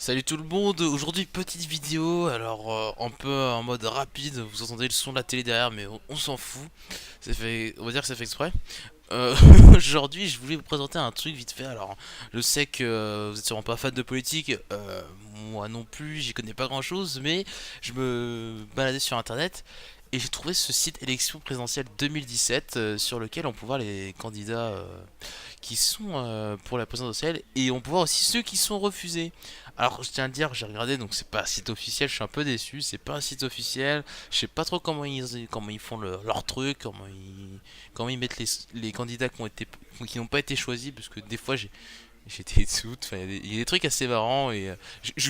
Salut tout le monde, aujourd'hui petite vidéo, alors un peu en mode rapide, vous entendez le son de la télé derrière mais on s'en fout, on va dire que ça fait exprès. Euh, Aujourd'hui je voulais vous présenter un truc vite fait, alors je sais que vous êtes sûrement pas fan de politique, moi non plus, j'y connais pas grand chose, mais je me baladais sur internet et j'ai trouvé ce site élection présidentielle 2017 sur lequel on peut voir les candidats qui sont pour la présidentielle et on peut voir aussi ceux qui sont refusés. Alors je tiens à le dire, j'ai regardé donc c'est pas un site officiel, je suis un peu déçu, c'est pas un site officiel, je sais pas trop comment ils font leur truc, comment ils mettent les candidats qui n'ont pas été choisis parce que des fois j'étais dessous, enfin il y a des trucs assez marrants et je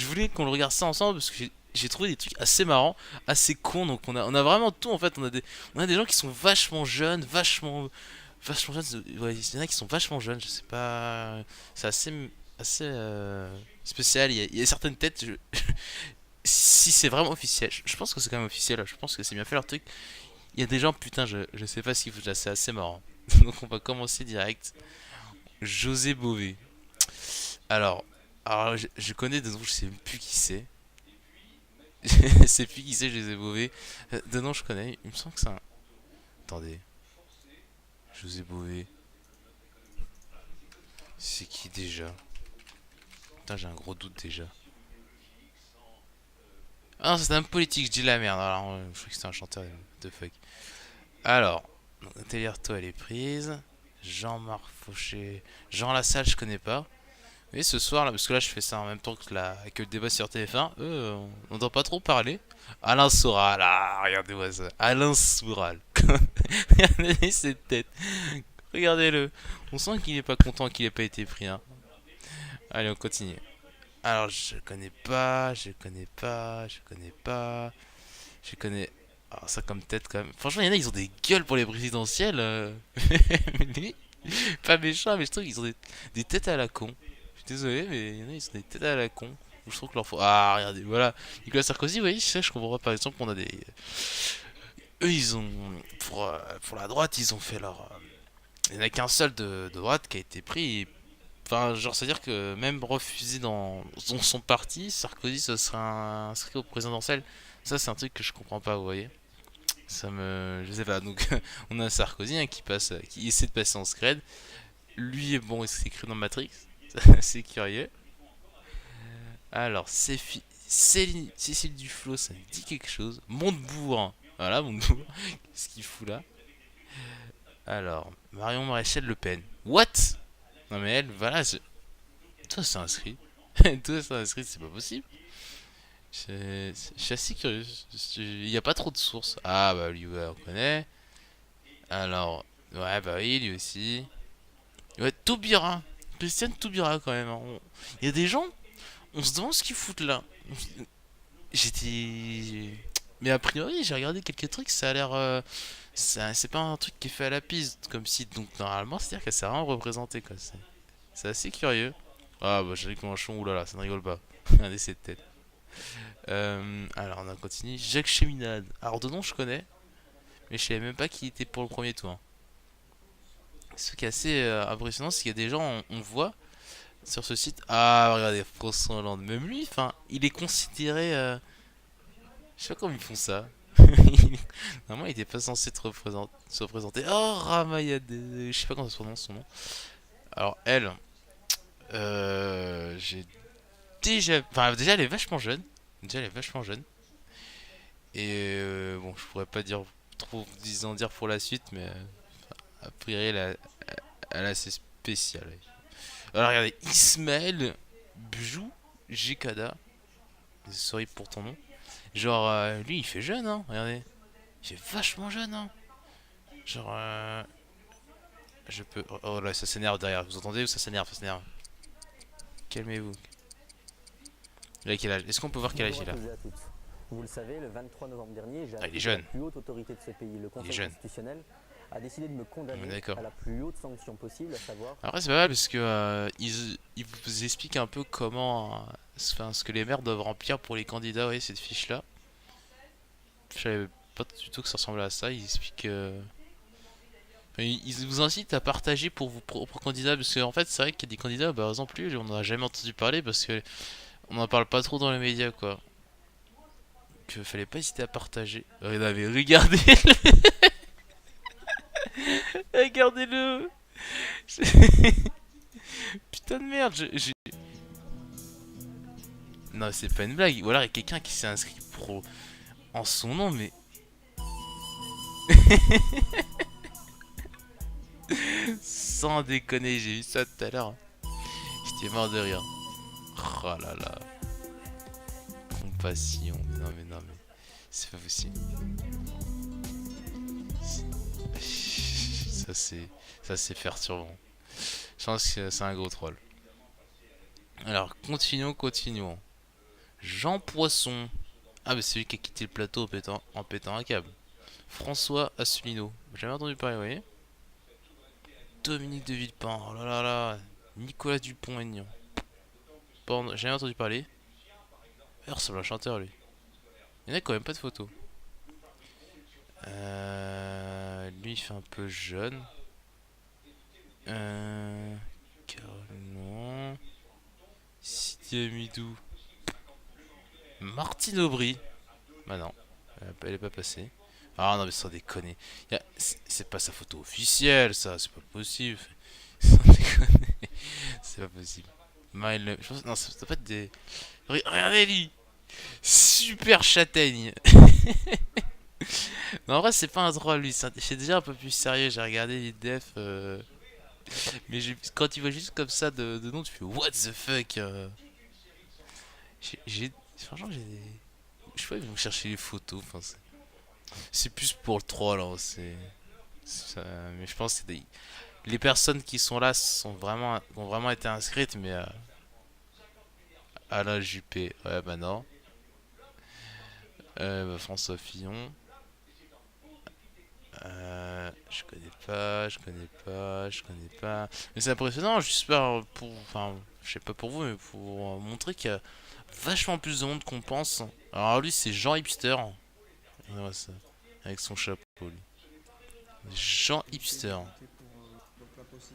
voulais qu'on le regarde ça ensemble parce que j'ai trouvé des trucs assez marrants, assez cons, donc on a vraiment tout en fait, on a des gens qui sont vachement jeunes, vachement jeunes, ouais, il y en a qui sont vachement jeunes, je sais pas, c'est assez spécial, il y a certaines têtes, si c'est vraiment officiel, je pense que c'est quand même officiel, je pense que c'est bien fait leur truc, il y a des gens, putain, je sais pas ce qu'ils foutent là, c'est assez marrant. Donc on va commencer direct. José Bové. Alors, je connais de nom, je sais même plus qui c'est. Je sais plus qui c'est José Bové. De nom je connais, il me semble que c'est un... Attendez, José Bové, c'est qui déjà? Putain, j'ai un gros doute déjà. Ah non, c'est un politique, je dis la merde. Alors, je crois que c'était un chanteur de fuck. Alors, Télérto, elle est prise. Jean-Marc Fauché. Jean Lassalle, je connais pas. Et ce soir là, parce que là je fais ça en même temps que le débat sur TF1, eux, on n'entend pas trop parler. Alain Soral, ah, regardez-moi ça. Alain Soral. Regardez cette tête. Regardez-le. On sent qu'il est pas content qu'il ait pas été pris, hein. Allez, on continue. Alors, je connais pas. Je connais. Alors, ça comme tête quand même. Franchement, il y en a, ils ont des gueules pour les présidentielles. Mais lui, pas méchant, mais je trouve qu'ils ont des têtes à la con. Je suis désolé, mais il y en a, ils ont des têtes à la con. Je trouve que leur faut. Ah, regardez, voilà. Nicolas Sarkozy, oui, je comprends pas. Par exemple, on a des. Eux, ils ont. Pour la droite, ils ont fait leur. Il n'y en a qu'un seul de droite qui a été pris. Enfin, genre, c'est-à-dire que même refusé dans son parti, Sarkozy se serait inscrit au présidentiel. Ça, c'est un truc que je comprends pas, vous voyez. Ça me. Je sais pas. Donc, on a Sarkozy hein, qui essaie de passer en scred. Lui, bon, il s'écrit dans Matrix. C'est curieux. Alors, Cécile Duflo, ça me dit quelque chose. Montebourg, hein. Voilà, Montebourg. Qu'est-ce qu'il fout là? Alors, Marion Maréchal Le Pen. What? Non, mais elle, voilà. Toi, c'est inscrit. Toi, c'est inscrit, c'est pas possible. Je suis assez curieux. Il n'y a pas trop de sources. Ah, bah, lui, ouais, on connaît. Alors, ouais, bah oui, lui aussi. Ouais, Taubira. Christiane Taubira, quand même, hein. Il y a des gens, on se demande ce qu'ils foutent là. J'étais. Mais a priori, j'ai regardé quelques trucs, ça a l'air. C'est pas un truc qui est fait à la piste, comme si. Donc, normalement, c'est-à-dire qu'elle s'est vraiment représentée, quoi. C'est assez curieux. Ah, bah, j'ai Mélenchon, oulala, ça ne rigole pas. Regardez cette tête. Alors, on a continué. Jacques Cheminade. Alors, de nom, je connais, mais je savais même pas qui était pour le premier tour. Ce qui est assez impressionnant, c'est qu'il y a des gens, on voit sur ce site. Ah, regardez, François Hollande. Même lui, enfin, il est considéré. Je sais pas comment ils font ça. Normalement, il était pas censé se représenter. Oh, Ramayade. Je sais pas comment ça se prononce son nom. Alors, elle, j'ai déjà. Enfin, déjà, elle est vachement jeune. Déjà, elle est vachement jeune. Et bon, je pourrais pas dire trop en dire pour la suite, mais a priori, elle est assez spéciale. Alors, regardez, Ismaël Bjou Jekada. Sorry pour ton nom. Genre, lui, il fait jeune, hein. Regardez. Il fait vachement jeune, hein. Genre, je peux. Oh oh là, ça s'énerve derrière. Vous entendez ou ça s'énerve? Ça s'énerve. Calmez-vous. Il a quel âge? Est-ce qu'on peut voir quel âge Bonjour à il a? tous et à toutes. Vous le savez, le 23 novembre dernier, j'ai Ah, il est appris que la jeune. plus haute autorité de ce pays, le Il est Conseil jeune. constitutionnel, a décidé de me On est condamner d'accord. à la plus haute sanction possible, à savoir Après, c'est pas mal parce que ils vous expliquent un peu comment. Enfin, ce que les maires doivent remplir pour les candidats, vous voyez, cette fiche-là. Je savais pas du tout que ça ressemblait à ça. Ils expliquent. Enfin, ils vous incitent à partager pour vos propres candidats parce qu'en fait c'est vrai qu'il y a des candidats, par exemple lui, on n'en a jamais entendu parler parce que on n'en parle pas trop dans les médias quoi. Que fallait pas hésiter à partager. Non mais regardez, regardez-le. Putain de merde, non c'est pas une blague. Ou alors il y a quelqu'un qui s'est inscrit pour en son nom mais sans déconner, j'ai vu ça tout à l'heure. J'étais mort de rire. Oh là là, compassion. Mais non mais c'est pas possible. Ça c'est ça c'est perturbant. Je pense que c'est un gros troll. Alors continuons. Jean Poisson. Ah bah c'est lui qui a quitté le plateau en pétant un câble. François Asselineau. J'ai jamais entendu parler, vous voyez. Dominique de Villepin. Oh là là là. Nicolas Dupont-Aignan. J'ai jamais entendu parler. Il ressemble à un chanteur lui. Il n'y en a quand même pas de photos. Lui il fait un peu jeune. Non. Sidi Amidou. Martine Aubry. Bah non, elle est pas passée. Ah non mais sans déconner. C'est pas sa photo officielle ça, c'est pas possible. Sans déconner. C'est pas possible. Je pense, non, ça doit pas être des... Regardez lui. Super châtaigne. Non en vrai c'est pas un troll lui, c'est déjà un peu plus sérieux, j'ai regardé les defs. Mais quand tu vois juste comme ça de nom tu fais what the fuck. Franchement j'ai... Je sais pas, ils vont chercher les photos, enfin, c'est plus pour le troll, hein, mais je pense que les personnes qui sont là ont vraiment été inscrites, mais Alain Juppé, ouais, bah non. Bah, François Fillon, je connais pas. Mais c'est impressionnant, j'espère enfin, je sais pas pour vous, mais pour montrer qu'il y a vachement plus de monde qu'on pense. Alors lui, c'est Jean Hipster, ouais, avec son chapeau, lui. Jean Hipster.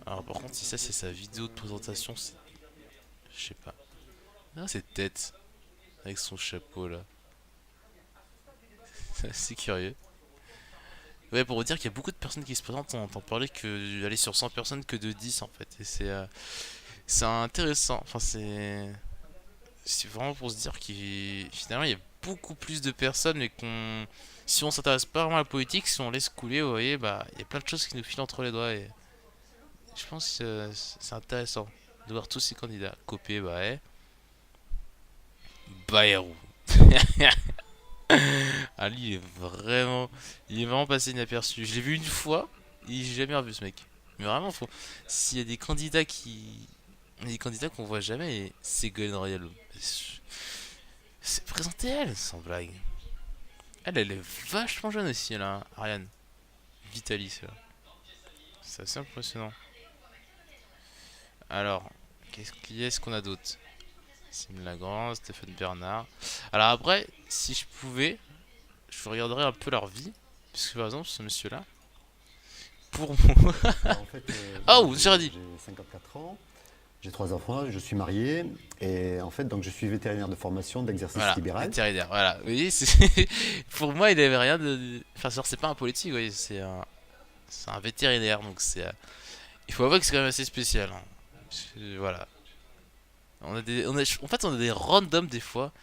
Alors par contre, si ça c'est sa vidéo de présentation, c'est... Je sais pas. Ah, c'est tête avec son chapeau là. C'est assez curieux. Ouais, pour vous dire qu'il y a beaucoup de personnes qui se présentent, on entend parler que aller sur 100 personnes que de 10 en fait. Et c'est intéressant. Enfin, c'est vraiment pour se dire qu'il finalement il y a beaucoup plus de personnes, mais qu'on si on s'intéresse pas vraiment à la politique, si on laisse couler, vous voyez, bah il y a plein de choses qui nous filent entre les doigts. Et je pense que c'est intéressant de voir tous ces candidats. Copé, bah ouais. Bayrou. Ah lui il est vraiment passé inaperçu. Je l'ai vu une fois, et j'ai jamais revu ce mec. Mais vraiment, s'il y a des candidats qu'on voit jamais, et Ségolène Royal, c'est présenté elle, sans blague. Elle est vachement jeune aussi, elle, hein, Ariane Vitalis. Là. C'est assez impressionnant. Alors, qui est-ce qu'on a d'autre? Sim Lagrand, Stéphane Bernard. Alors après, si je pouvais, je regarderais un peu leur vie. Puisque par exemple, ce monsieur-là, pour moi. Alors, en fait, Oh, j'ai dit. j'ai 54 ans, j'ai 3 enfants, je suis marié et en fait donc je suis vétérinaire de formation d'exercice Voilà, libéral. vétérinaire, voilà. Vous voyez, pour moi, il avait rien de. Enfin, genre, c'est pas un politique, vous voyez, c'est un vétérinaire, donc il faut avouer que c'est quand même assez spécial. Hein. Voilà. En fait, on a des randoms des fois.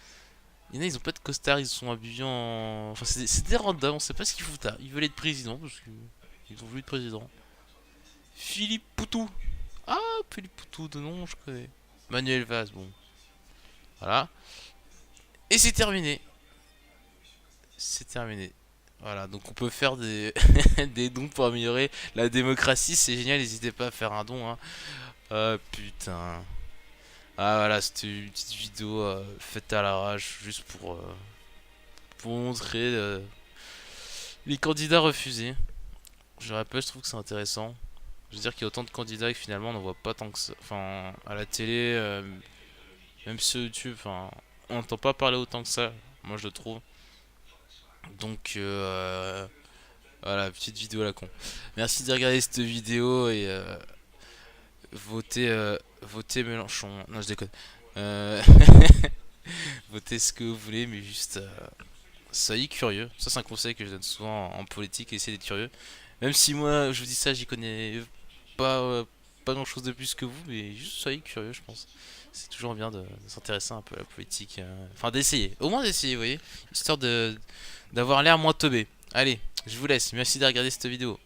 Il y en a, ils ont pas de costard, ils sont habillés en. Enfin, c'est des randoms, on sait pas ce qu'ils foutent là. Ils veulent être président parce qu'ils ont voulu être président. Philippe Poutou. Ah, Philippe Poutou, de nom, je connais. Manuel Valls, bon. Voilà. Et c'est terminé. C'est terminé. Voilà, donc on peut faire des dons pour améliorer la démocratie, c'est génial, n'hésitez pas à faire un don. Hein. Ah putain. Ah voilà, c'était une petite vidéo faite à l'arrache, juste pour montrer les candidats refusés. Je rappelle, je trouve que c'est intéressant. Je veux dire qu'il y a autant de candidats que finalement on n'en voit pas tant que ça. Enfin, à la télé, même sur YouTube, enfin, on n'entend pas parler autant que ça, moi je le trouve. Donc, Voilà, petite vidéo à la con. Merci de regarder cette vidéo et votez Mélenchon. Non, je déconne. Euh, votez ce que vous voulez, mais juste soyez curieux. Ça, c'est un conseil que je donne souvent en politique, essayez d'être curieux. Même si moi, je vous dis ça, j'y connais pas grand chose de plus que vous, mais juste soyez curieux, je pense. C'est toujours bien de s'intéresser un peu à la politique. Enfin, d'essayer. Au moins d'essayer, vous voyez. Histoire d'avoir l'air moins teubé. Allez, je vous laisse. Merci de regarder cette vidéo.